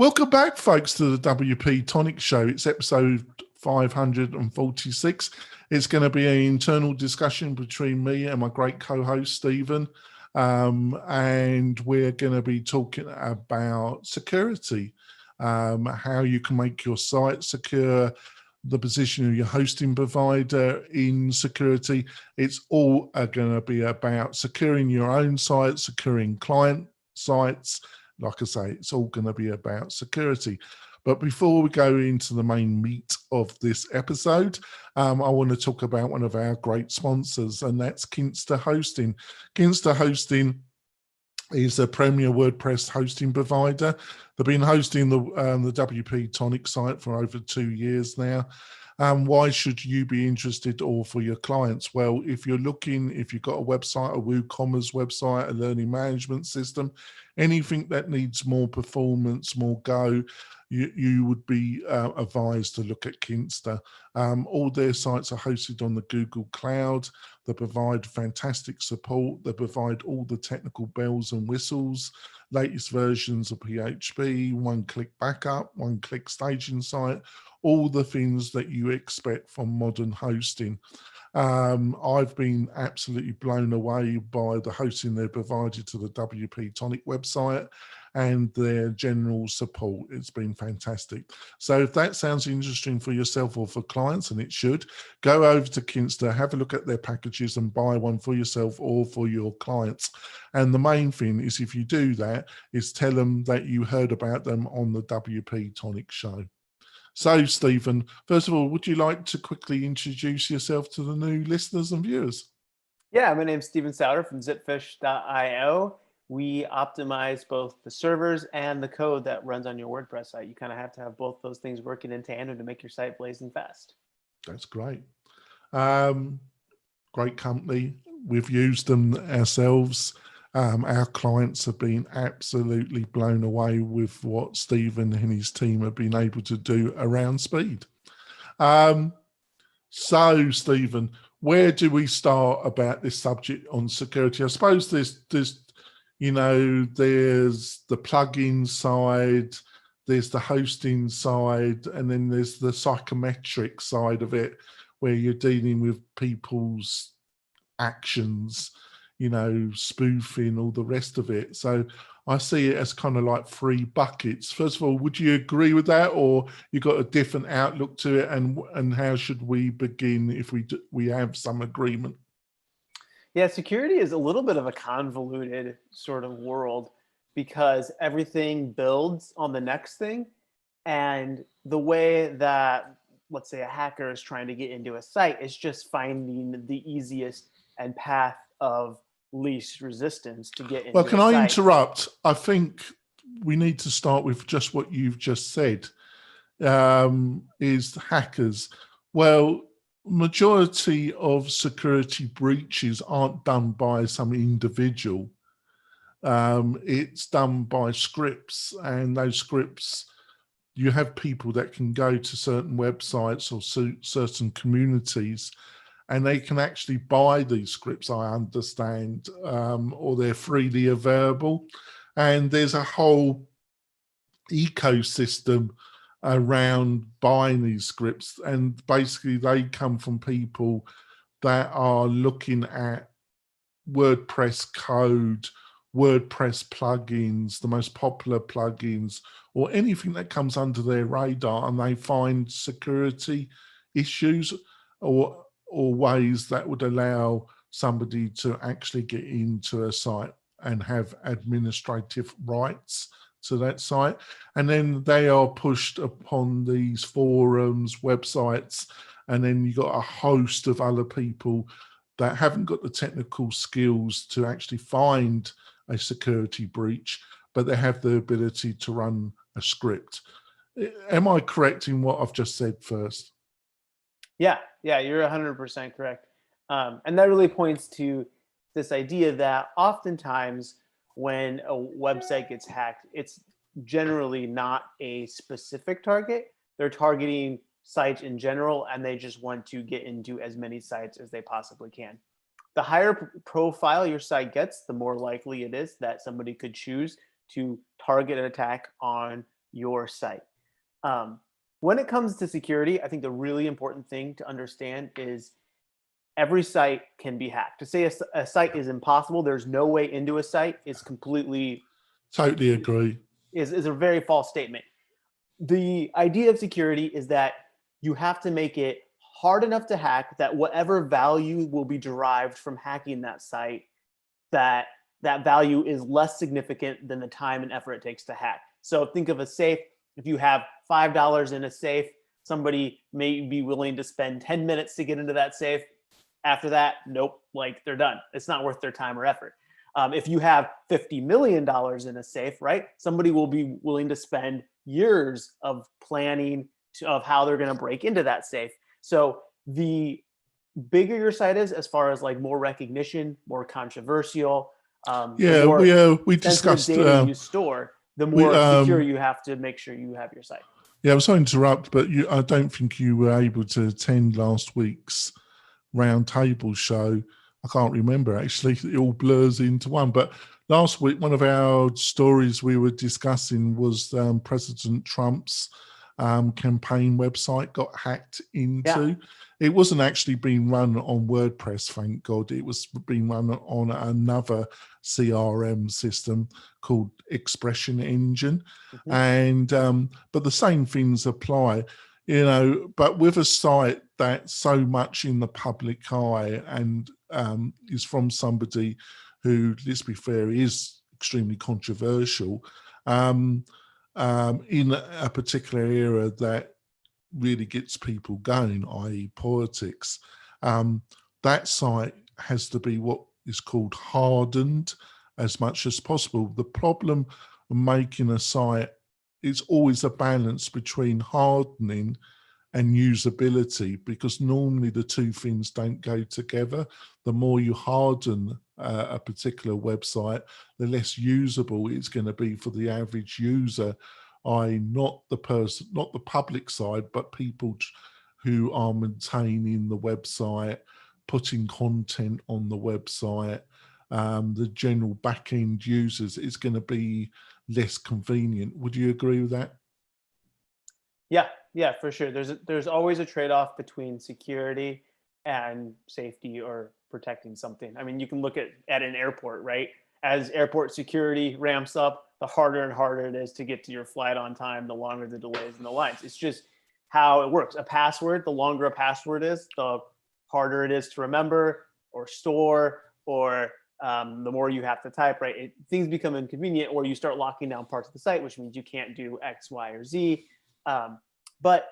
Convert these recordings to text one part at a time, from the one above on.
Welcome back, folks, to the WP-Tonic show. It's episode 546. It's going to be an internal discussion between me and my great co-host, Stephen. And we're going to be talking about security, how you can make your site secure, the position of your hosting provider in security. It's all going to be about securing your own site, securing client sites. Like I say, it's all going to be about security. But before we go into the main meat of this episode, I want to talk about one of our great sponsors, and that's Kinsta Hosting. Kinsta Hosting is a premier WordPress hosting provider. They've been hosting the WP-Tonic site for over 2 years now. Why should you be interested, or for your clients? Well, if you've got a website, a WooCommerce website, a learning management system, anything that needs more performance, more go, you would be advised to look at Kinsta. All their sites are hosted on the Google Cloud. They provide fantastic support. They provide all the technical bells and whistles, latest versions of PHP, one-click backup, one-click staging site, all the things that you expect from modern hosting. I've been absolutely blown away by the hosting they've provided to the WP-Tonic website and their general support. It's been fantastic. So if that sounds interesting for yourself or for clients, and it should, go over to Kinsta, have a look at their packages and buy one for yourself or for your clients. And the main thing is, if you do that, is tell them that you heard about them on the WP-Tonic show. So, Stephen, first of all, would you like to quickly introduce yourself to the new listeners and viewers? Yeah, my name's Stephen Sauder from zipfish.io. We optimize both the servers and the code that runs on your WordPress site. You kind of have to have both those things working in tandem to make your site blazing fast. That's great. Great company. We've used them ourselves. Our clients have been absolutely blown away with what Stephen and his team have been able to do around speed. So, Stephen, where do we start about this subject on security? I suppose there's the plugin side, there's the hosting side, and then there's the psychometric side of it, where you're dealing with people's actions, spoofing, all the rest of it. So I see it as kind of like 3 buckets. First of all, would you agree with that, or you got a different outlook to it? And how should we begin if we have some agreement? Yeah, security is a little bit of a convoluted sort of world because everything builds on the next thing. And the way that, let's say, a hacker is trying to get into a site is just finding the easiest and path of least resistance to get into Well, can a I site. interrupt? I think we need to start with just what you've just said, is hackers. Well, majority of security breaches aren't done by some individual. It's done by scripts, and those scripts, you have people that can go to certain websites or certain communities, and they can actually buy these scripts, I understand, or they're freely available. And there's a whole ecosystem around buying these scripts, and basically they come from people that are looking at WordPress code, WordPress plugins, the most popular plugins, or anything that comes under their radar, and they find security issues or ways that would allow somebody to actually get into a site and have administrative rights to that site. And then they are pushed upon these forums, websites, and then you got a host of other people that haven't got the technical skills to actually find a security breach, but they have the ability to run a script. Am I correct in what I've just said first? Yeah, you're 100% correct. And that really points to this idea that oftentimes when a website gets hacked, it's generally not a specific target. They're targeting sites in general, and they just want to get into as many sites as they possibly can. The higher profile your site gets, the more likely it is that somebody could choose to target an attack on your site. When it comes to security, I think the really important thing to understand is every site can be hacked. To say a site is impossible, there's no way into a site, is completely Totally agree. Is a very false statement. The idea of security is that you have to make it hard enough to hack that whatever value will be derived from hacking that site, that value is less significant than the time and effort it takes to hack. So think of a safe. If you have $5 in a safe, somebody may be willing to spend 10 minutes to get into that safe. After that, nope, like they're done. It's not worth their time or effort. If you have $50 million in a safe, right, somebody will be willing to spend years of planning of how they're going to break into that safe. So the bigger your site is, as far as like more recognition, more controversial, Yeah, more we discussed data you store, the more secure you have to make sure you have your site. Yeah, I was sorry to interrupt, but I don't think you were able to attend last week's roundtable show. I can't remember, actually. It all blurs into one. But last week, one of our stories we were discussing was President Trump's campaign website got hacked into. Yeah. It wasn't actually being run on WordPress, thank God. It was being run on another CRM system called Expression Engine. And but the same things apply, you know, but with a site that's so much in the public eye and is from somebody who, let's be fair, is extremely controversial in a particular era that really gets people going, i.e. politics, that site has to be what is called hardened as much as possible. The problem of making a site is always a balance between hardening and usability, because normally the two things don't go together. The more you harden a particular website, the less usable it's going to be for the average user, not the person, not the public side, but people who are maintaining the website, putting content on the website, the general back-end users. Is going to be less convenient. Would you agree with that? Yeah, for sure. There's always a trade-off between security and safety or protecting something. I mean, you can look at an airport, right? As airport security ramps up, the harder and harder it is to get to your flight on time, the longer the delays and the lines. It's just how it works. A password, the longer a password is, the harder it is to remember or store, or the more you have to type, right? Things become inconvenient, or you start locking down parts of the site, which means you can't do X, Y, or Z. But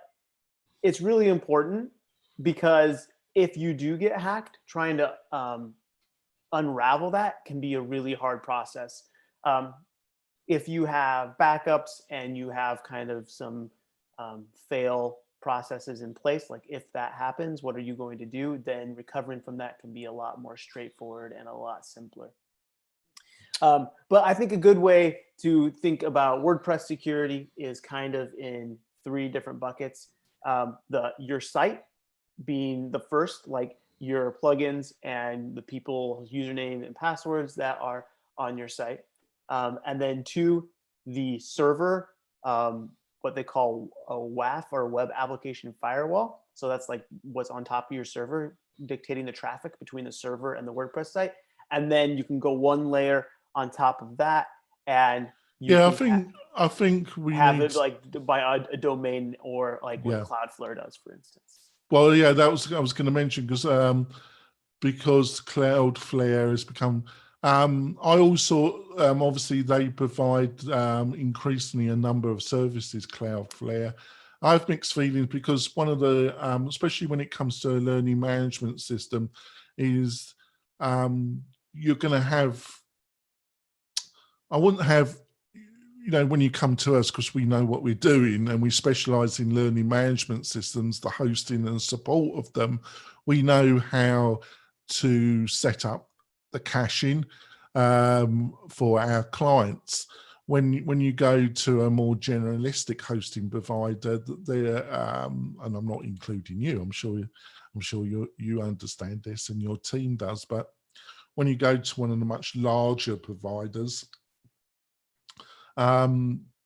it's really important, because if you do get hacked, trying to unravel that can be a really hard process. If you have backups and you have kind of some fail processes in place, like if that happens, what are you going to do? Then recovering from that can be a lot more straightforward and a lot simpler. But I think a good way to think about WordPress security is kind of in 3 different buckets. Your site being the first, like your plugins and the people's username and passwords that are on your site. And then 2, the server, what they call a WAF, or web application firewall. So that's like what's on top of your server, dictating the traffic between the server and the WordPress site. And then you can go one layer on top of that, and I think we have need it like by a domain, or like what Cloudflare does, for instance. Well, yeah, I was going to mention, because Cloudflare has become. I also obviously they provide increasingly a number of services. Cloudflare, I have mixed feelings, because one of the especially when it comes to a learning management system, is you're going to have. I wouldn't have. You know, when you come to us, because we know what we're doing and we specialize in learning management systems, the hosting and support of them, we know how to set up the caching for our clients. When you go to a more generalistic hosting provider, they're and I'm not including you, I'm sure you understand this and your team does, but when you go to one of the much larger providers,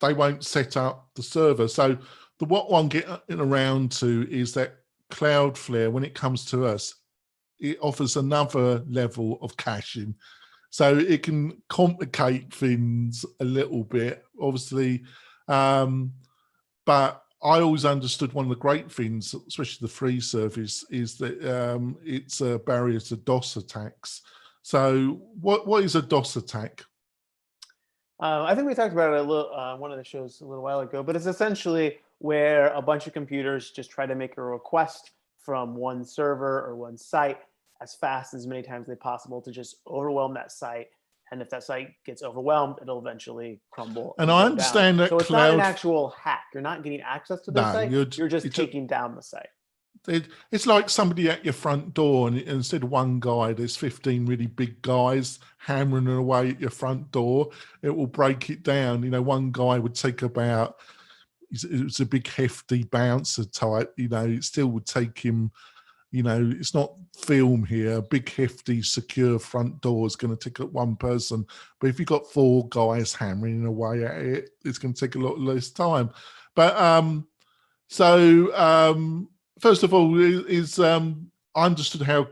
they won't set up the server. So what I'm getting around to is that Cloudflare, when it comes to us, it offers another level of caching. So it can complicate things a little bit, obviously. But I always understood one of the great things, especially the free service, is that it's a barrier to DOS attacks. So what is a DOS attack? I think we talked about it a little one of the shows a little while ago, but it's essentially where a bunch of computers just try to make a request from one server or one site as fast as many times as possible to just overwhelm that site. And if that site gets overwhelmed, it'll eventually crumble. And I understand that so it's not an actual hack. You're not getting access to the site. You're just taking down the site. It's like somebody at your front door, and instead of one guy, there's 15 really big guys hammering away at your front door. It will break it down. You know, one guy would take about, it's a big hefty bouncer type, you know, it still would take him, you know, it's not film here. A big hefty secure front door is going to take up one person. But if you've got 4 guys hammering away at it, it's going to take a lot less time. But first of all, I understood how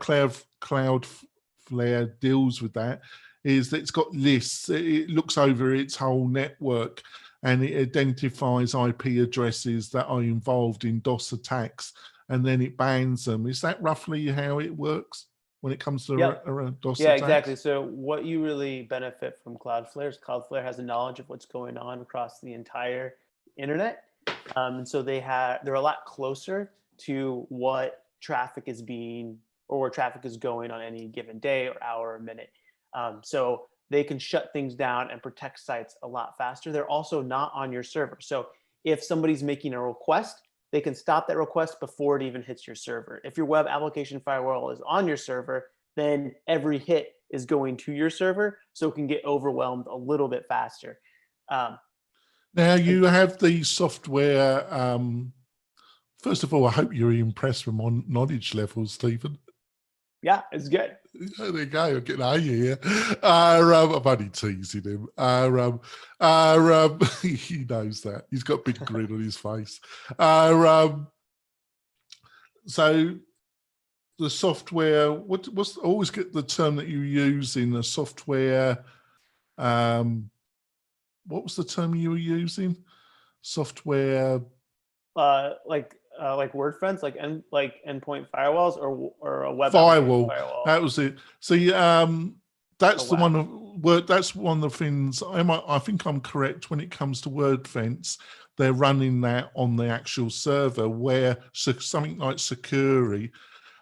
Cloudflare deals with that, is that it's got lists. It looks over its whole network and it identifies IP addresses that are involved in DOS attacks, and then it bans them. Is that roughly how it works when it comes to DOS attacks? Yeah, exactly. So what you really benefit from Cloudflare is Cloudflare has a knowledge of what's going on across the entire internet. And so they're a lot closer to what traffic is being, or where traffic is going on any given day or hour or minute. So they can shut things down and protect sites a lot faster. They're also not on your server. So if somebody's making a request, they can stop that request before it even hits your server. If your web application firewall is on your server, then every hit is going to your server, so it can get overwhelmed a little bit faster. Now you have the software. First of all, I hope you're impressed with my knowledge level, Stephen. Yeah, it's good. There you go. I'm getting out of here. I'm only teasing him. He knows that. He's got a big grin on his face. So the software, what's always get the term that you use in the software? What was the term you were using? Software. Like WordPress, like endpoint firewalls, or a web firewall. Firewall. That was it. See, that's the one of that's one of the things. I think I'm correct when it comes to WordFence. They're running that on the actual server, where something like Securi,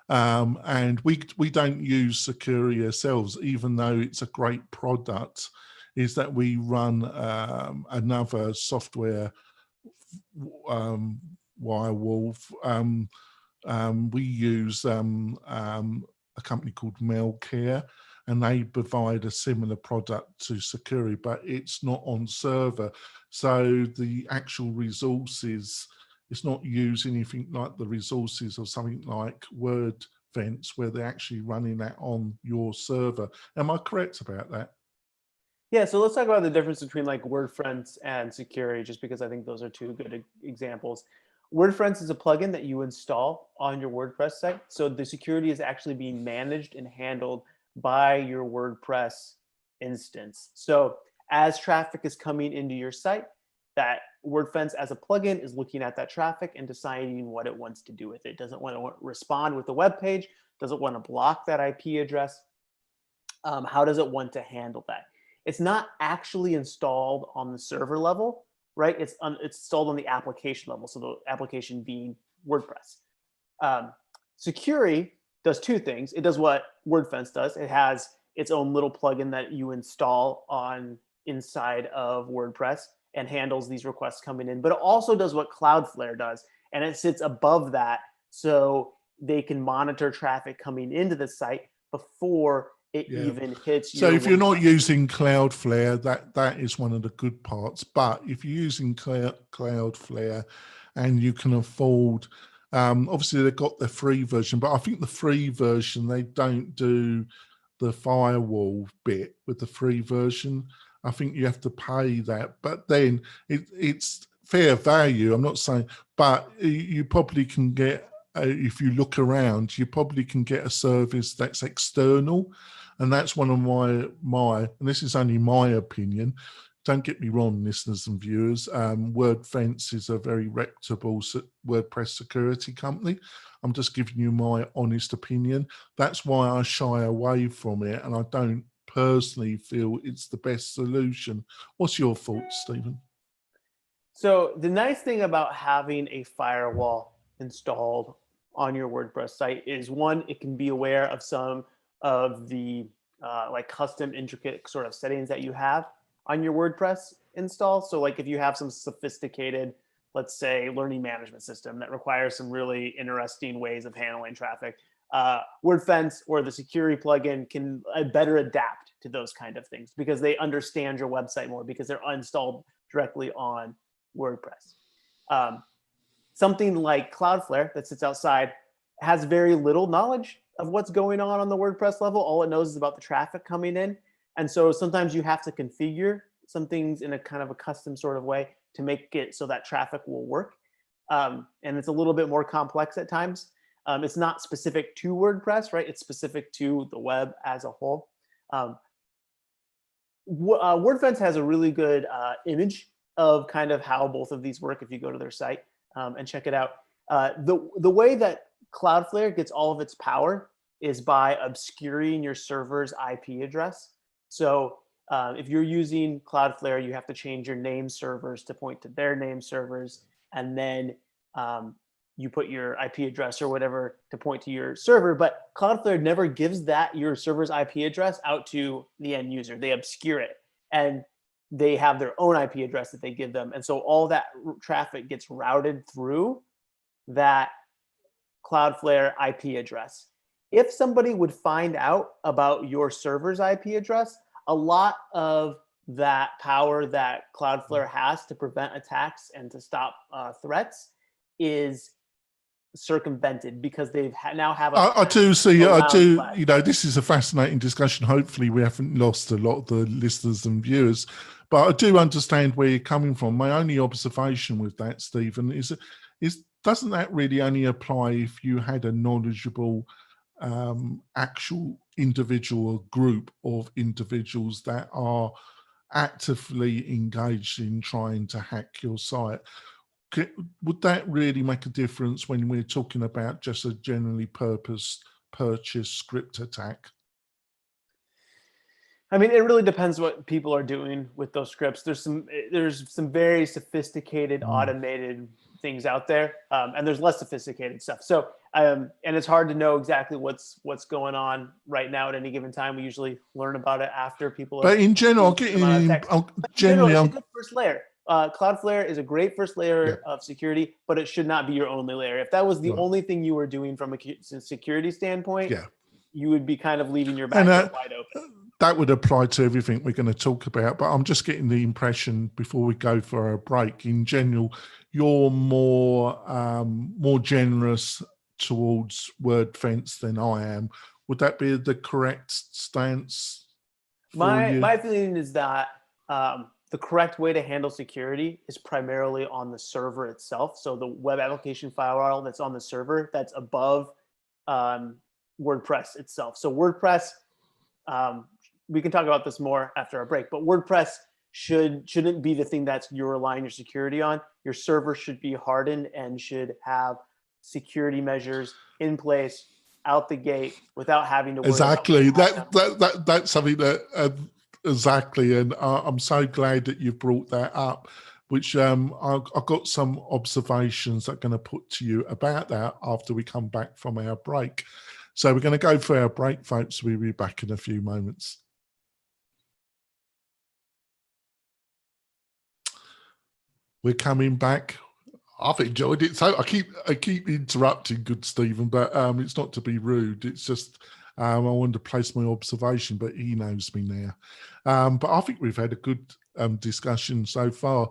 and we don't use Securi ourselves, even though it's a great product. Is that we run another software, Wirewolf. We use a company called Mailcare, and they provide a similar product to Securi, but it's not on server. So the actual resources, it's not use anything like the resources of something like WordFence, where they're actually running that on your server. Am I correct about that? Yeah, so let's talk about the difference between like WordFence and Securi, just because I think those are two good examples. WordFence is a plugin that you install on your WordPress site. So the security is actually being managed and handled by your WordPress instance. So as traffic is coming into your site, that WordFence as a plugin is looking at that traffic and deciding what it wants to do with it. It doesn't want to respond with the web page, doesn't want to block that IP address. How does it want to handle that? It's not actually installed on the server level, right? It's installed on the application level, so the application being WordPress. Securi does two things. It does what WordFence does. It has its own little plugin that you install inside of WordPress and handles these requests coming in, but it also does what Cloudflare does, and it sits above that so they can monitor traffic coming into the site before it even hits. So if you're not using Cloudflare, that is one of the good parts. But if you're using Cloudflare and you can afford, obviously they've got the free version, but I think the free version, they don't do the firewall bit with the free version. I think you have to pay that. But then it's fair value. I'm not saying, but you probably can get, if you look around, you probably can get a service that's external. And that's one of my, and this is only my opinion. Don't get me wrong, listeners and viewers. WordFence is a very reputable WordPress security company. I'm just giving you my honest opinion. That's why I shy away from it, and I don't personally feel it's the best solution. What's your thoughts, Stephen? So the nice thing about having a firewall installed on your WordPress site is, one, it can be aware of some of the like custom intricate sort of settings that you have on your WordPress install. So like if you have some sophisticated, let's say, learning management system that requires some really interesting ways of handling traffic, WordFence or the security plugin can better adapt to those kind of things because they understand your website more, because they're installed directly on WordPress. Something like Cloudflare that sits outside has very little knowledge of what's going on the WordPress level. All it knows is about the traffic coming in. And so sometimes you have to configure some things in a kind of a custom sort of way to make it so that traffic will work. And it's a little bit more complex at times. It's not specific to WordPress, right? It's specific to the web as a whole. WordFence has a really good image of kind of how both of these work if you go to their site and check it out. The way that Cloudflare gets all of its power is by obscuring your server's IP address. So if you're using Cloudflare, you have to change your name servers to point to their name servers, and then you put your IP address or whatever to point to your server. But Cloudflare never gives that your server's IP address out to the end user. They obscure it, and they have their own IP address that they give them. And so all that traffic gets routed through that Cloudflare IP address. If somebody would find out about your server's IP address, a lot of that power that Cloudflare has to prevent attacks and to stop threats is circumvented, because they've now have I do see, I do, you know, this is a fascinating discussion. Hopefully we haven't lost a lot of the listeners and viewers, but I do understand where you're coming from. My only observation with that, Stephen, is doesn't that really only apply if you had a knowledgeable actual individual or group of individuals that are actively engaged in trying to hack your site? Would that really make a difference when we're talking about just a generally purchased script attack? I mean, it really depends what people are doing with those scripts. There's some very sophisticated automated things out there, and there's less sophisticated stuff. So, and it's hard to know exactly what's going on right now at any given time. We usually learn about it after people. But in general, generally, it's a good first layer. Cloudflare is a great first layer of security, but it should not be your only layer. If that was the only thing you were doing from a security standpoint, you would be kind of leaving your back door wide open. That would apply to everything we're going to talk about, but I'm just getting the impression before we go for a break, in general, you're more generous towards WordFence than I am. Would that be the correct stance? My feeling is that the correct way to handle security is primarily on the server itself. So the web application firewall that's on the server that's above WordPress itself. So WordPress, we can talk about this more after our break, but WordPress shouldn't be the thing that's you're relying your security on. Your server should be hardened and should have security measures in place out the gate without having to worry exactly that's something that exactly, and I'm so glad that you brought that up, which I've got some observations that I'm going to put to you about that after we come back from our break. So we're going to go for our break, folks. We'll be back in a few moments. We're coming back. I've enjoyed it. So I keep interrupting, good Stephen, but it's not to be rude. It's just I wanted to place my observation, but he knows me now. But I think we've had a good discussion so far.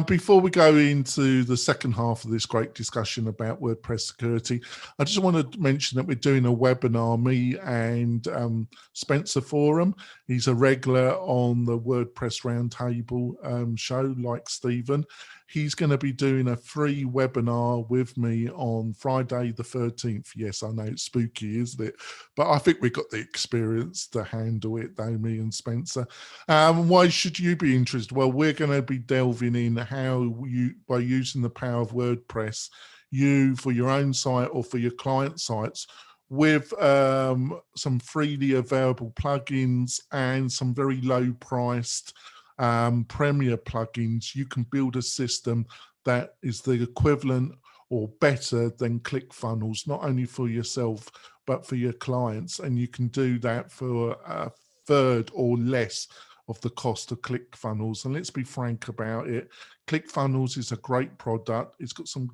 Before we go into the second half of this great discussion about WordPress security, I just want to mention that we're doing a webinar, me and Spencer Forum. He's a regular on the WordPress Roundtable show, like Stephen. He's going to be doing a free webinar with me on Friday the 13th. Yes, I know it's spooky, isn't it? But I think we've got the experience to handle it, though, me and Spencer. Why should you be interested? Well, we're going to be delving in how you, by using the power of WordPress, you, for your own site or for your client sites, with some freely available plugins and some very low priced Premier plugins, you can build a system that is the equivalent or better than ClickFunnels, not only for yourself, but for your clients. And you can do that for a third or less of the cost of ClickFunnels. And let's be frank about it. ClickFunnels is a great product. It's got some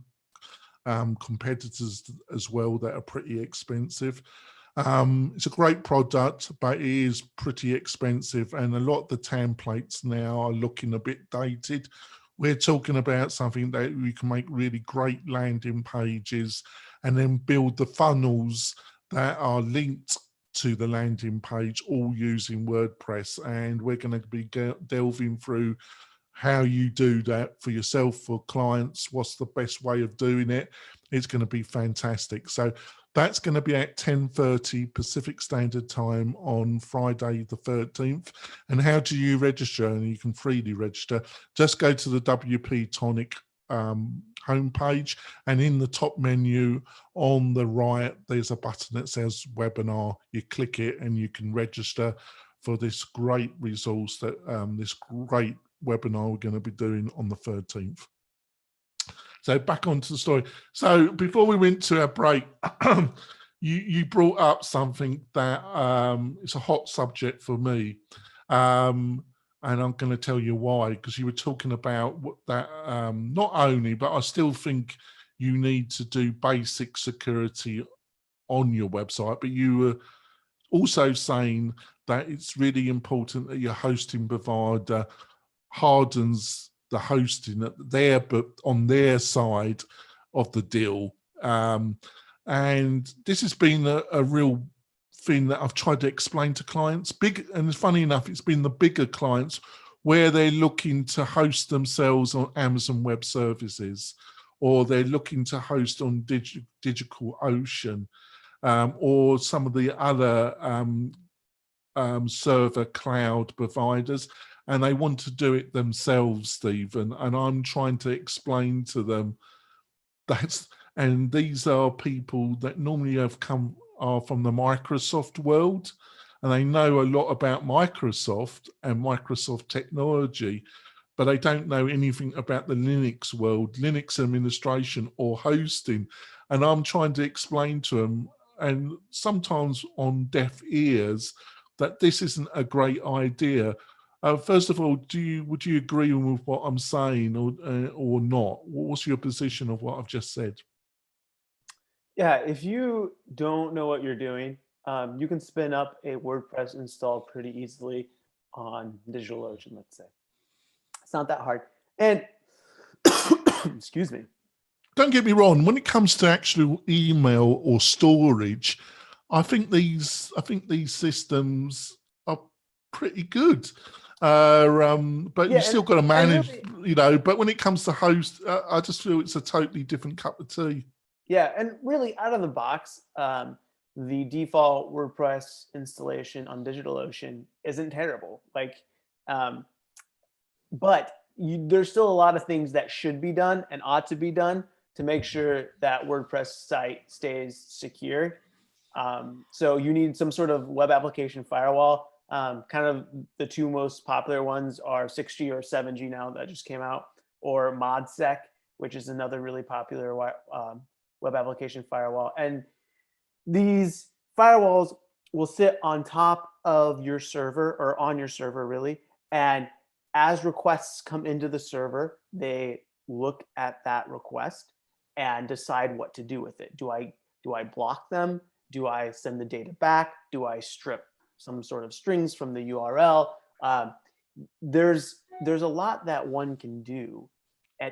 competitors as well that are pretty expensive. It's a great product, but it is pretty expensive, and a lot of the templates now are looking a bit dated. We're talking about something that we can make really great landing pages and then build the funnels that are linked to the landing page, all using WordPress. And we're going to be delving through how you do that for yourself, for clients, what's the best way of doing it. It's going to be fantastic. So that's going to be at 10:30 Pacific Standard Time on Friday the 13th. And how do you register? And you can freely register. Just go to the WP-Tonic homepage, and in the top menu on the right, there's a button that says webinar. You click it and you can register for this great resource, that this great webinar we're going to be doing on the 13th. So back onto the story. So before we went to our break, you brought up something that it's a hot subject for me. And I'm going to tell you why, because you were talking about what that not only, but I still think you need to do basic security on your website, but you were also saying that it's really important that your hosting provider hardens the hosting there, but on their side of the deal. And this has been a real thing that I've tried to explain to clients. And funny enough, it's been the bigger clients where they're looking to host themselves on Amazon Web Services, or they're looking to host on DigitalOcean, or some of the other server cloud providers, and they want to do it themselves, Stephen. And I'm trying to explain to them and these are people that normally are from the Microsoft world, and they know a lot about Microsoft and Microsoft technology, but they don't know anything about the Linux world, Linux administration or hosting. And I'm trying to explain to them, and sometimes on deaf ears, that this isn't a great idea. First of all, would you agree with what I'm saying, or not? What's your position of what I've just said? Yeah, if you don't know what you're doing, you can spin up a WordPress install pretty easily on DigitalOcean, let's say. It's not that hard. And excuse me. Don't get me wrong, when it comes to actual email or storage, I think these systems are pretty good. But Yeah, you still got to manage, really, but when it comes to host, I just feel it's a totally different cup of tea. Yeah, and really out of the box, the default WordPress installation on DigitalOcean isn't terrible. But there's still a lot of things that should be done and ought to be done to make sure that WordPress site stays secure. So you need some sort of web application firewall. Kind of the two most popular ones are 6G or 7G now that just came out, or ModSec, which is another really popular web application firewall. And these firewalls will sit on top of your server, or on your server really. And as requests come into the server, they look at that request and decide what to do with it. Do I block them? Do I send the data back? Do I strip some sort of strings from the URL? There's a lot that one can do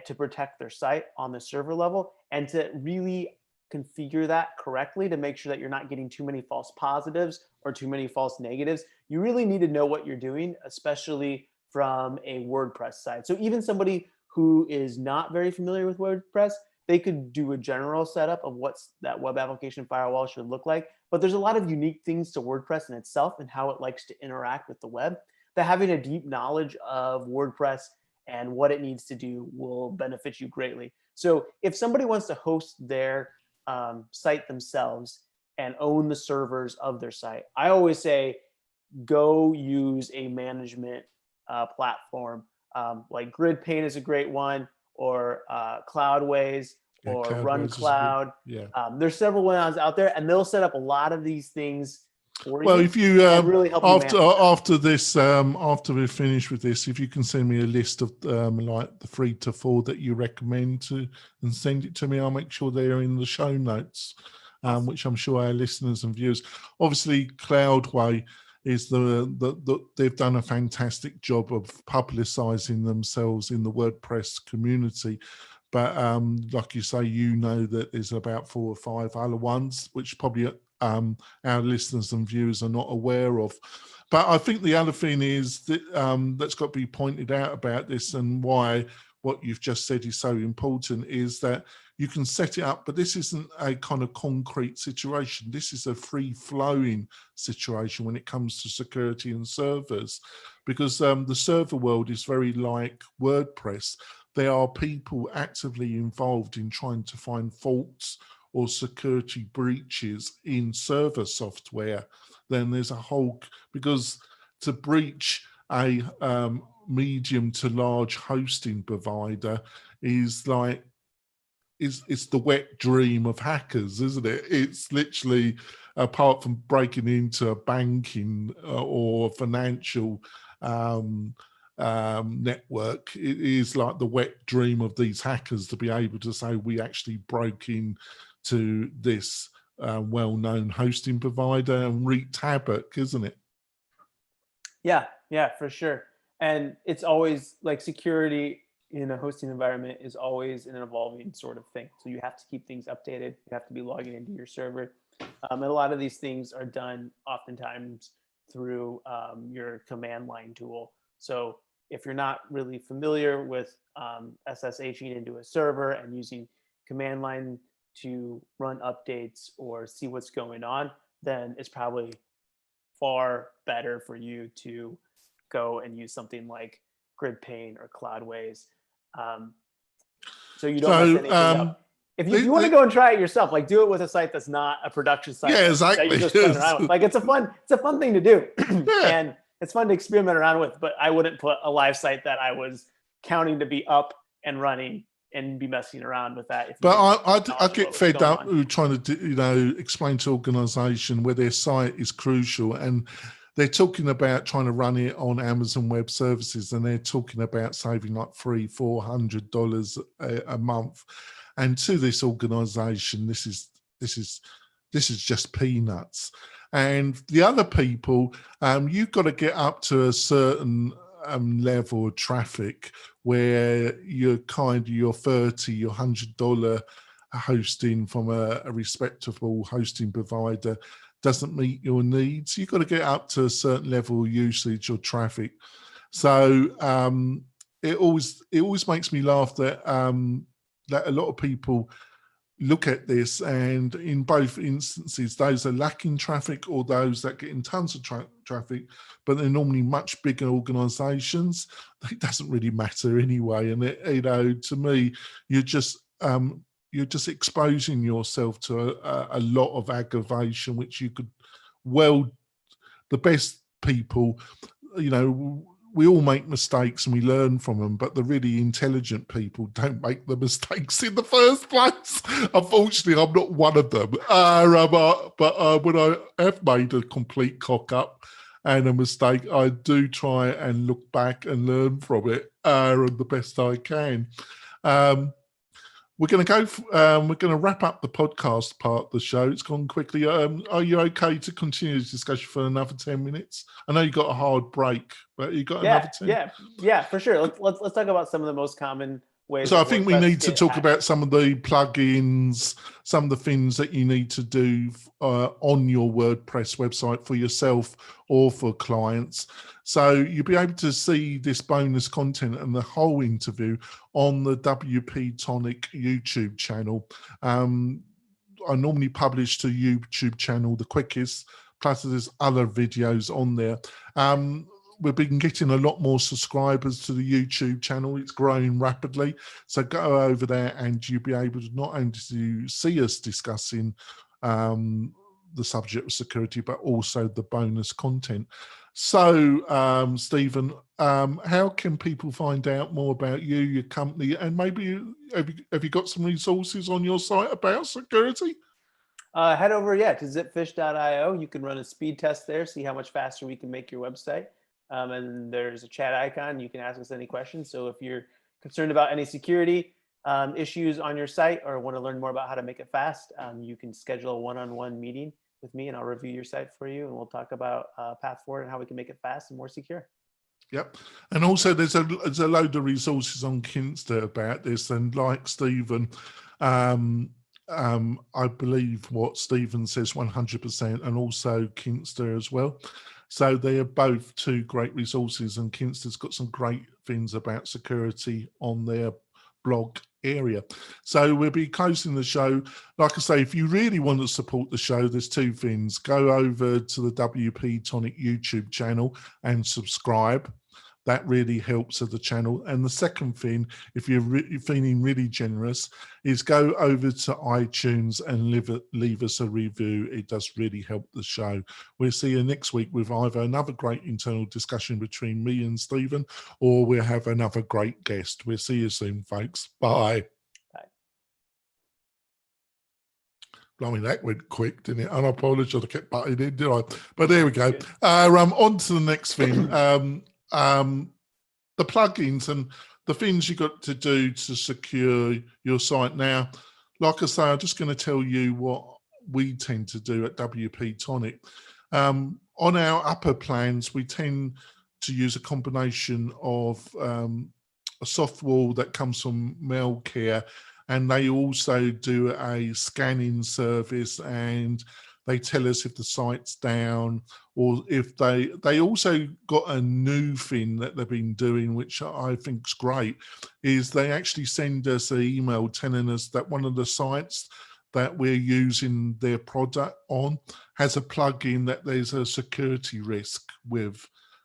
to protect their site on the server level, and to really configure that correctly to make sure that you're not getting too many false positives or too many false negatives. You really need to know what you're doing, especially from a WordPress site. So even somebody who is not very familiar with WordPress, they could do a general setup of what's that web application firewall should look like. But there's a lot of unique things to WordPress in itself and how it likes to interact with the web, that having a deep knowledge of WordPress and what it needs to do will benefit you greatly. So if somebody wants to host their site themselves and own the servers of their site, I always say go use a management platform. Like GridPane is a great one, or Cloudways, or Cloudways RunCloud. There's several ones out there, and they'll set up a lot of these things for well, you. if you really help after this, after we finish with this, if you can send me a list of like the 3 to 4 that you recommend to, and send it to me, I'll make sure they're in the show notes, which I'm sure our listeners and viewers. Obviously, Cloudway is they've done a fantastic job of publicizing themselves in the WordPress community. But like you say, you know that there's about 4 or 5 other ones, which probably our listeners and viewers are not aware of. But I think the other thing is that that's got to be pointed out about this, and why what you've just said is so important, is that you can set it up, but this isn't a kind of concrete situation. This is a free-flowing situation when it comes to security and servers, because the server world is very like WordPress. There are people actively involved in trying to find faults or security breaches in server software. Then there's a whole, because to breach a medium to large hosting provider is like, it's the wet dream of hackers, isn't it? It's literally, apart from breaking into a banking or financial network, it is like the wet dream of these hackers to be able to say, we actually broke in to this well-known hosting provider and wreaked havoc, isn't it? Yeah, for sure. And it's always like security in a hosting environment is always an evolving sort of thing. So you have to keep things updated. You have to be logging into your server. And a lot of these things are done oftentimes through your command line tool. So if you're not really familiar with SSHing into a server and using command line to run updates or see what's going on, then it's probably far better for you to go and use something like GridPane or Cloudways. So you don't mess anything up. If you want to go and try it yourself, like do it with a site that's not a production site. Yeah, exactly. That you're just playing around with. Like it's a fun thing to do. And it's fun to experiment around with, but I wouldn't put a live site that I was counting to be up and running and be messing around with that. But I get fed up with trying to explain to organization where their site is crucial, and they're talking about trying to run it on Amazon Web Services, and they're talking about saving like $300-400 a month. And to this organization, this is just peanuts. And the other people, you've got to get up to a certain level of traffic where your $30, your $100 hosting from a respectable hosting provider doesn't meet your needs. You've got to get up to a certain level of usage or traffic. So it always makes me laugh that that a lot of people look at this, and in both instances, those are lacking traffic or those that get in tons of traffic, but they're normally much bigger organizations. It doesn't really matter anyway. And to me, you're just exposing yourself to a lot of aggravation, which you could, the best people, we all make mistakes and we learn from them, but the really intelligent people don't make the mistakes in the first place. Unfortunately, I'm not one of them. But when I have made a complete cock up and a mistake, I do try and look back and learn from it the best I can. we're going to we're going to wrap up the podcast part of the show. It's gone quickly. Are you okay to continue this discussion for another 10 minutes? I know you got a hard break, but you got another 10. Yeah, for sure. Let's talk about some of the most common ways. So I think we WordPress need to get talk hacked. about some of the plugins, some of the things that you need to do on your WordPress website for yourself or for clients. So you'll be able to see this bonus content and the whole interview on the WP-Tonic YouTube channel. I normally publish to YouTube channel the quickest, plus there's other videos on there. We've been getting a lot more subscribers to the YouTube channel. It's growing rapidly. So go over there and you'll be able to not only to see us discussing the subject of security, but also the bonus content. So, Stephen, how can people find out more about you, your company, and maybe have you got some resources on your site about security? Head over, to zipfish.io. You can run a speed test there, see how much faster we can make your website. And there's a chat icon. You can ask us any questions. So if you're concerned about any security issues on your site or want to learn more about how to make it fast, you can schedule a one-on-one meeting with me and I'll review your site for you. And we'll talk about path forward and how we can make it fast and more secure. Yep. And also there's a load of resources on Kinsta about this. And like Stephen, I believe what Stephen says 100%, and also Kinsta as well. So they are both two great resources, and Kinsta's got some great things about security on their blog area. So we'll be closing the show. Like I say, if you really want to support the show, there's two things. Go over to the WP-Tonic YouTube channel and subscribe. That really helps at the channel. And the second thing, if you're feeling really generous, is go over to iTunes and leave us a review. It does really help the show. We'll see you next week with either another great internal discussion between me and Stephen, or we'll have another great guest. We'll see you soon, folks. Bye. Bye. Blimey, that went quick, didn't it? And I apologize, I kept butting in, did I? But there we go. On to the next thing. The plugins and the things you got to do to secure your site. Now, like I say, I'm just going to tell you what we tend to do at WP-Tonic. On our upper plans, we tend to use a combination of a software that comes from Mailcare, and they also do a scanning service, and they tell us if the site's down, or if they also got a new thing that they've been doing, which I think is great, is they actually send us an email telling us that one of the sites that we're using their product on has a plugin that there's a security risk with.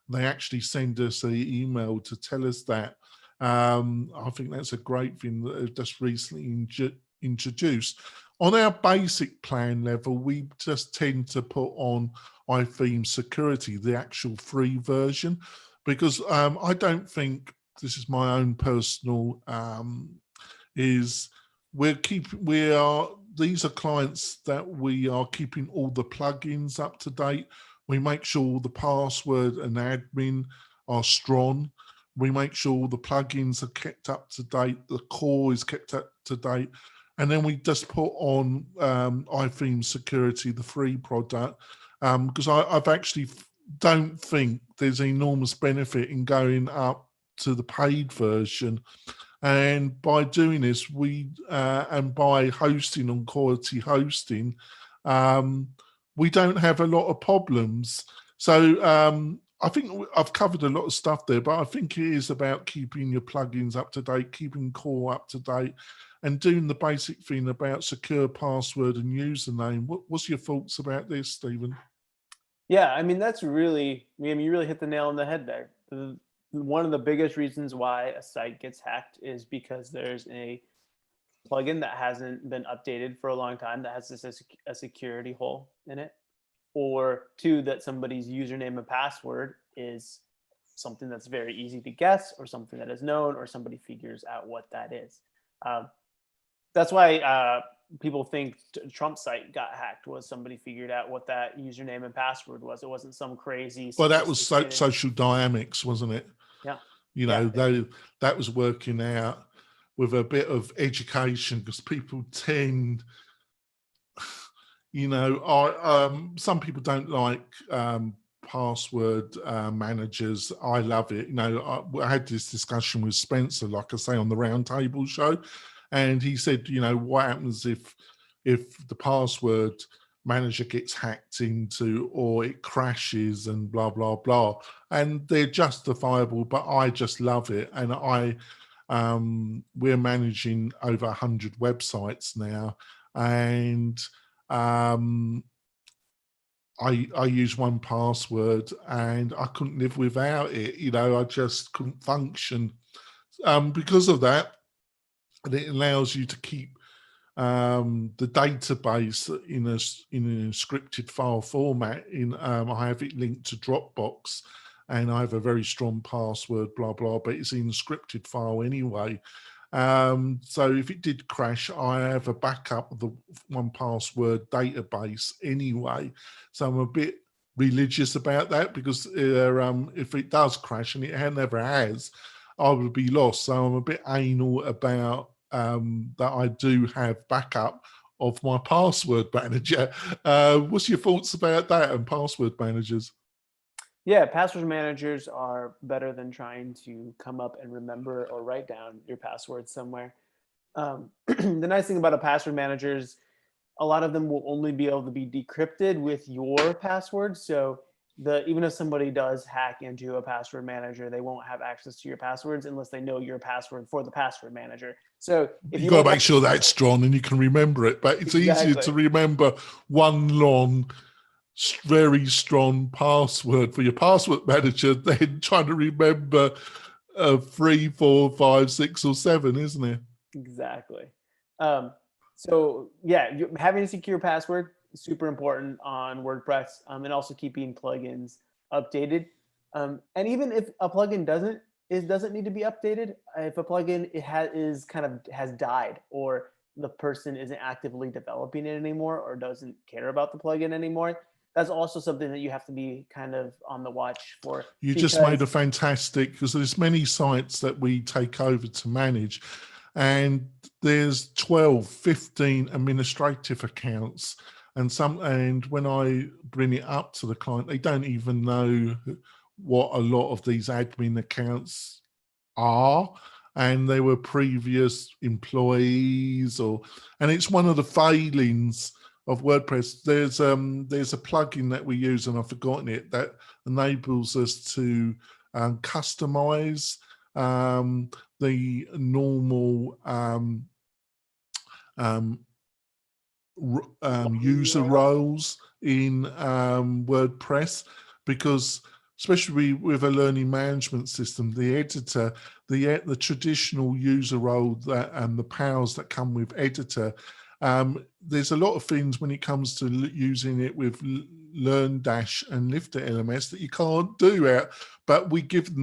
They actually send us an email to tell us that. I think that's a great thing that they've just recently introduced. On our basic plan level, we just tend to put on iTheme Security, the actual free version, because I don't think, this is my own personal, these are clients that we are keeping all the plugins up to date. We make sure all the password and admin are strong. We make sure all the plugins are kept up to date. The core is kept up to date. And then we just put on iTheme Security, the free product, because I've actually don't think there's enormous benefit in going up to the paid version. And by doing this, and by hosting on quality hosting, we don't have a lot of problems. So I think I've covered a lot of stuff there, but I think it is about keeping your plugins up to date, keeping core up to date, and doing the basic thing about secure password and username. What's your thoughts about this, Stephen? Yeah, I mean, you really hit the nail on the head there. One of the biggest reasons why a site gets hacked is because there's a plugin that hasn't been updated for a long time that has a security hole in it, or two, that somebody's username and password is something that's very easy to guess, or something that is known, or somebody figures out what that is. That's why people think Trump's site got hacked, was somebody figured out what that username and password was. It wasn't some crazy. Well, that was social dynamics, wasn't it? Yeah. You know, that was working out with a bit of education, because people tend, you know, some people don't like password managers. I love it. You know, I had this discussion with Spencer, like I say, on the Roundtable show, and he said, you know, what happens if the password manager gets hacked into, or it crashes and blah blah blah, and they're justifiable, but I just love it. And we're managing over 100 websites now, and I use 1Password, and I couldn't live without it. You know, I just couldn't function because of that. And it allows you to keep the database in an encrypted file format. I have it linked to Dropbox, and I have a very strong password, blah blah, but it's an encrypted file anyway. So if it did crash, I have a backup of the 1Password database anyway. So I'm a bit religious about that, because if it does crash, and it never has, I would be lost. So I'm a bit anal about that I do have backup of my password manager. What's your thoughts about that and password managers? Yeah, password managers are better than trying to come up and remember or write down your password somewhere. The nice thing about a password manager is a lot of them will only be able to be decrypted with your password. So even if somebody does hack into a password manager, they won't have access to your passwords unless they know your password for the password manager. So if You've you got to make sure that's strong and you can remember it, but it's easier to remember one long, very strong password for your password manager than trying to remember 3, 4, 5, 6, or 7, isn't it? Exactly. So yeah, having a secure password is super important on WordPress, and also keeping plugins updated. And even if a plugin doesn't need to be updated, if a plugin has died, or the person isn't actively developing it anymore, or doesn't care about the plugin anymore, that's also something that you have to be kind of on the watch for. You just made a fantastic, because there's many sites that we take over to manage, and there's 12, 15 administrative accounts, and when I bring it up to the client, they don't even know what a lot of these admin accounts are, and they were previous employees, and it's one of the failings of WordPress. There's a plugin that we use, and I've forgotten it, that enables us to customize the normal user roles in WordPress, because especially with a learning management system, the editor, the traditional user role and the powers that come with editor, there's a lot of things when it comes to using it with LearnDash and Lifter LMS that you can't do out, but we give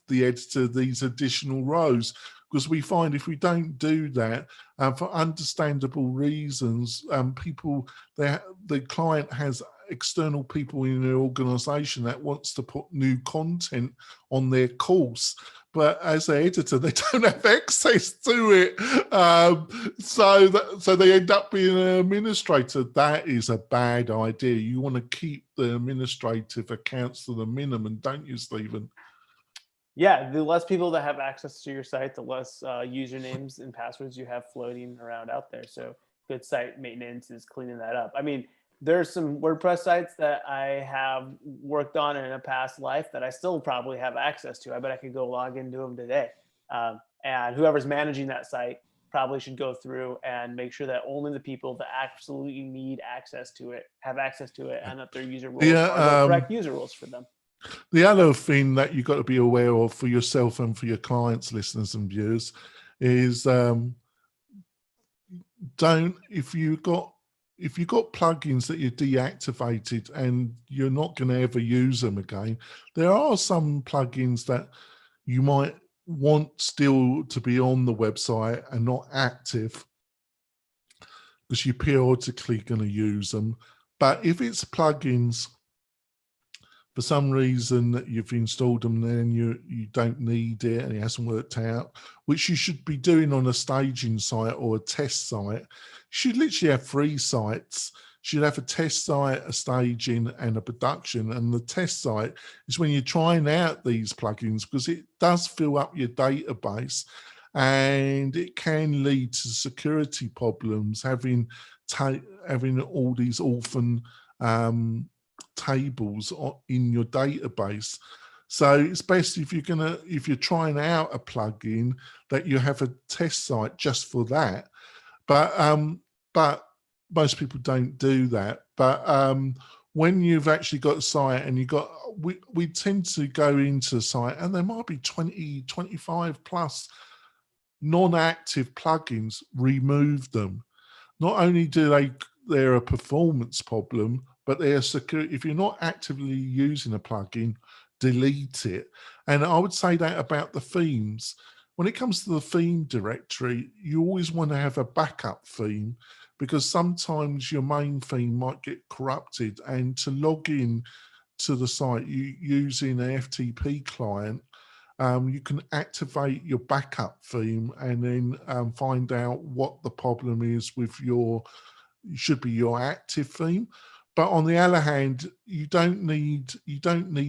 the editor these additional rows, because we find if we don't do that, for understandable reasons, the client has external people in their organization that wants to put new content on their course, but as an editor, they don't have access to it. So they end up being an administrator. That is a bad idea. You want to keep the administrative accounts to the minimum, don't you, Stephen? Yeah, the less people that have access to your site, the less usernames and passwords you have floating around out there. So good site maintenance is cleaning that up. I mean, there's some WordPress sites that I have worked on in a past life that I still probably have access to. I bet I could go log into them today. And whoever's managing that site probably should go through and make sure that only the people that absolutely need access to it have access to it, and that their user rules are the correct user rules for them. The other thing that you've got to be aware of for yourself and for your clients, listeners and viewers, is if you've got plugins that you deactivated and you're not going to ever use them again, there are some plugins that you might want still to be on the website and not active, because you're periodically going to use them. But if it's plugins for some reason you've installed them, then you don't need it and it hasn't worked out, which you should be doing on a staging site or a test site. You should literally have 3 sites. You should have a test site, a staging, and a production. And the test site is when you're trying out these plugins, because it does fill up your database and it can lead to security problems, having all these orphan tables in your database. So it's best if you're trying out a plugin that you have a test site just for that. But most people don't do that. But when you've actually got a site and we tend to go into a site and there might be 20, 25 plus non-active plugins, remove them. Not only they're a performance problem, but they're secure. If you're not actively using a plugin, delete it. And I would say that about the themes. When it comes to the theme directory, you always want to have a backup theme, because sometimes your main theme might get corrupted, and to log in to the site using an FTP client, you can activate your backup theme and then find out what the problem is with should be your active theme. But on the other hand, you don't need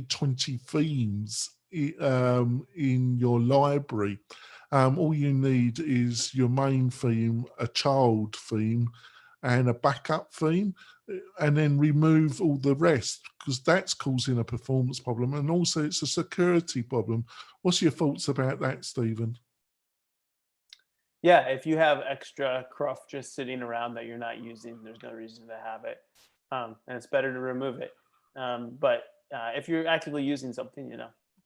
20 themes in your library. All you need is your main theme, a child theme, and a backup theme, and then remove all the rest, because that's causing a performance problem, and also it's a security problem. What's your thoughts about that, Stephen? Yeah, if you have extra cruft just sitting around that you're not using, there's no reason to have it, and it's better to remove it. But if you're actively using something,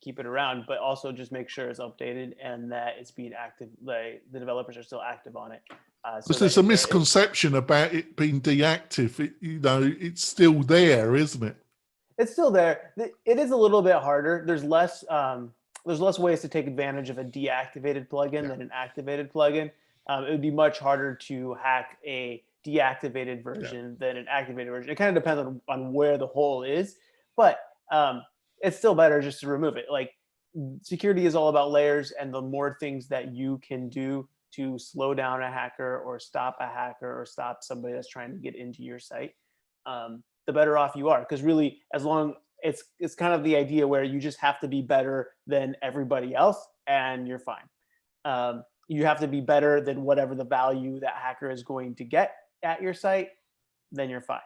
keep it around, but also just make sure it's updated and that it's being active. Like the developers are still active on it. So there's a misconception about it being deactive. It's still there, isn't it? It's still there. It is a little bit harder. There's less ways to take advantage of a deactivated plugin than an activated plugin. It would be much harder to hack a deactivated version than an activated version. It kind of depends on where the hole is, but it's still better just to remove it. Like, security is all about layers, and the more things that you can do to slow down a hacker or stop a hacker or stop somebody that's trying to get into your site, the better off you are. Because really, as long it's kind of the idea where you just have to be better than everybody else and you're fine. You have to be better than whatever the value that hacker is going to get at your site, then you're fine.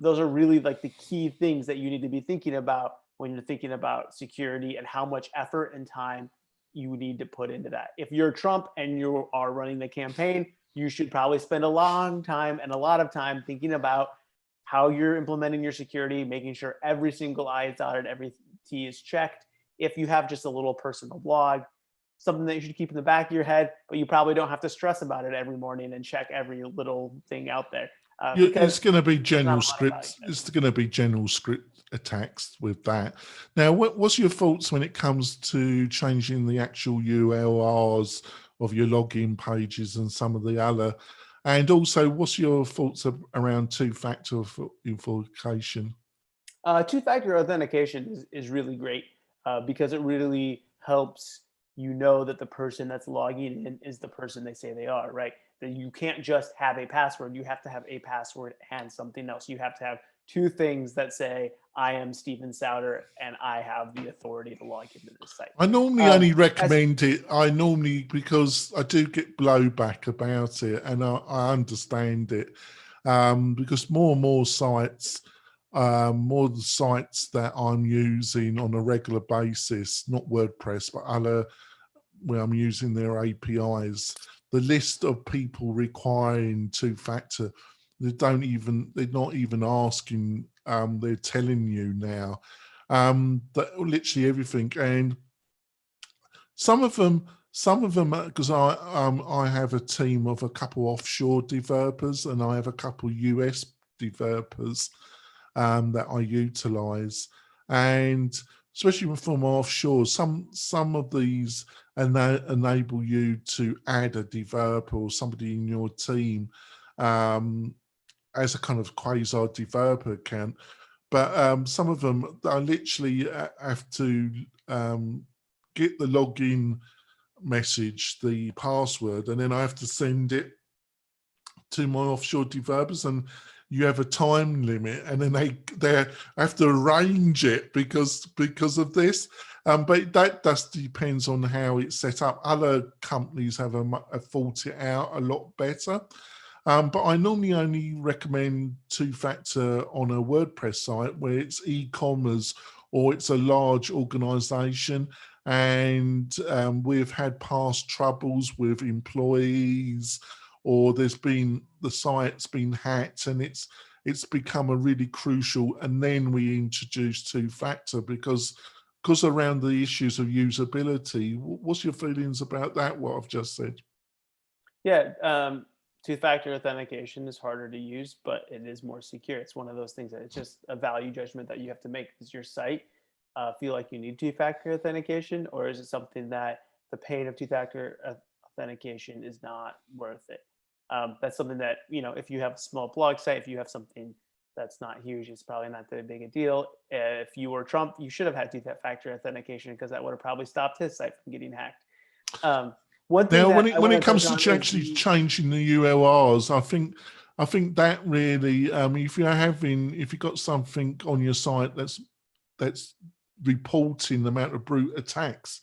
Those are really like the key things that you need to be thinking about when you're thinking about security and how much effort and time you need to put into that. If you're Trump and you are running the campaign, you should probably spend a long time and a lot of time thinking about how you're implementing your security, making sure every single I is dotted, every T is checked. If you have just a little personal blog, something that you should keep in the back of your head, but you probably don't have to stress about it every morning and check every little thing out there. It's going to be general scripts. It's going to be general script attacks with that. Now, what's your thoughts when it comes to changing the actual URLs of your login pages and some of the other? And also, what's your thoughts around two-factor authentication? Two-factor authentication is really great because it really helps you know that the person that's logging in is the person they say they are, right? That you can't just have a password. You have to have a password and something else. You have to have two things that say, I am Stephen Sauder and I have the authority to log into this site. I normally only recommend it. Because I do get blowback about it, and I understand it because more and more sites, more the sites that I'm using on a regular basis, not WordPress, but other, where I'm using their APIs, the list of people requiring two-factor, they're not even asking, they're telling you now that literally everything. And some of them, because I have a team of a couple offshore developers and I have a couple US developers that I utilize, and especially from offshore, some of these enable you to add a developer or somebody in your team as a kind of quasi developer account. but some of them I literally have to get the login message, the password, and then I have to send it to my offshore developers, and you have a time limit, and then they have to arrange it because of this. But that just depends on how it's set up. Other companies have thought it out a lot better. But I normally only recommend two-factor on a WordPress site where it's e-commerce or it's a large organization. And we've had past troubles with employees, or there's been, the site's been hacked, and it's become a really crucial. And then we introduce two-factor because around the issues of usability. What's your feelings about that, what I've just said? Yeah, two-factor authentication is harder to use, but it is more secure. It's one of those things that it's just a value judgment that you have to make. Does your site feel like you need two-factor authentication, or is it something that the pain of two-factor authentication is not worth it? That's something that, if you have a small blog site, if you have something that's not huge, it's probably not that big a deal. If you were Trump, you should have had two-factor authentication, because that would have probably stopped his site from getting hacked. One thing now, that when it comes to actually changing the URLs, I think that really, if you've got something on your site that's reporting the amount of brute attacks,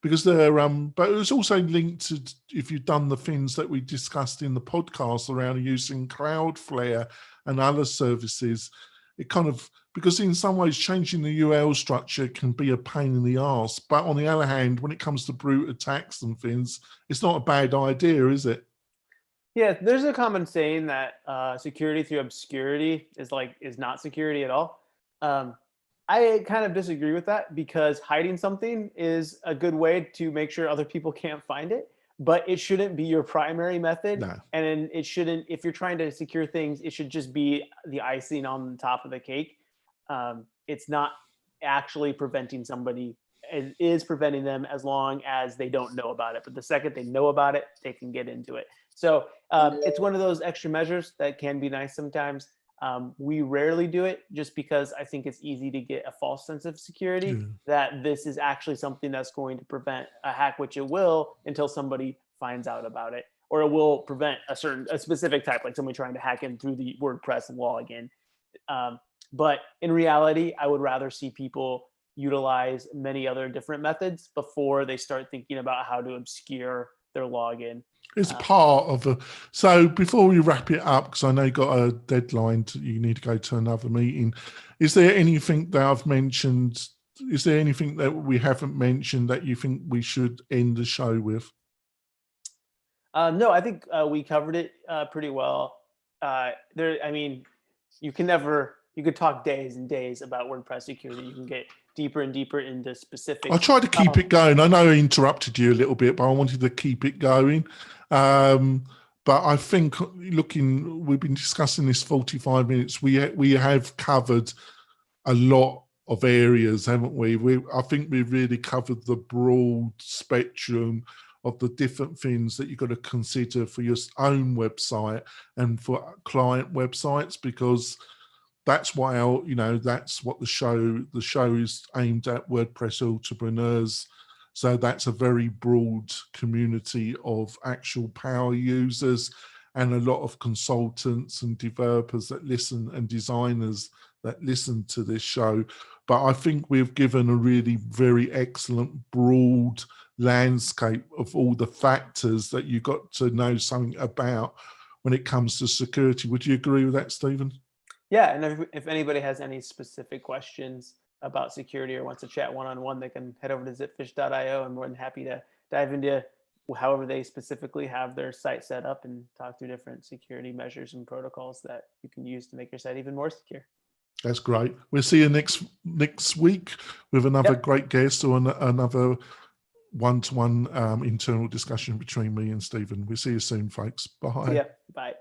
because they're but it was also linked to, if you've done the things that we discussed in the podcast around using Cloudflare and other services, it kind of, because in some ways changing the URL structure can be a pain in the arse, but on the other hand, when it comes to brute attacks and things, it's not a bad idea, is it? Yeah, there's a common saying that security through obscurity is not security at all. I kind of disagree with that, because hiding something is a good way to make sure other people can't find it, but it shouldn't be your primary method. No. And it shouldn't, if you're trying to secure things, it should just be the icing on the top of the cake. It's not actually preventing somebody. It is preventing them as long as they don't know about it. But the second they know about it, they can get into it. So it's one of those extra measures that can be nice sometimes. We rarely do it, just because I think it's easy to get a false sense of security that this is actually something that's going to prevent a hack, which it will until somebody finds out about it, or it will prevent a specific type, like somebody trying to hack in through the WordPress login. But in reality, I would rather see people utilize many other different methods before they start thinking about how to obscure their login. It's part of a, so before we wrap it up, because I know you got a deadline, you need to go to another meeting. Is there anything that I've mentioned? Is there anything that we haven't mentioned that you think we should end the show with? No, I think we covered it pretty well. You could talk days and days about WordPress security. You can get deeper and deeper into specific. I tried to keep it going. I know I interrupted you a little bit, but I wanted to keep it going. But I think we've been discussing this 45 minutes. We have covered a lot of areas, haven't we? I think we've really covered the broad spectrum of the different things that you've got to consider for your own website and for client websites, because that's why that's what the show is aimed at, WordPress entrepreneurs. So that's a very broad community of actual power users and a lot of consultants and developers that listen and designers that listen to this show. But I think we've given a really very excellent broad landscape of all the factors that you've got to know something about when it comes to security. Would you agree with that, Stephen? Yeah, and if anybody has any specific questions about security or wants to chat one-on-one, they can head over to zipfish.io. I'm more than happy to dive into however they specifically have their site set up and talk through different security measures and protocols that you can use to make your site even more secure. That's great. We'll see you next week with another great guest or another one-to-one internal discussion between me and Stephen. We'll see you soon, folks. Bye. See ya. Bye.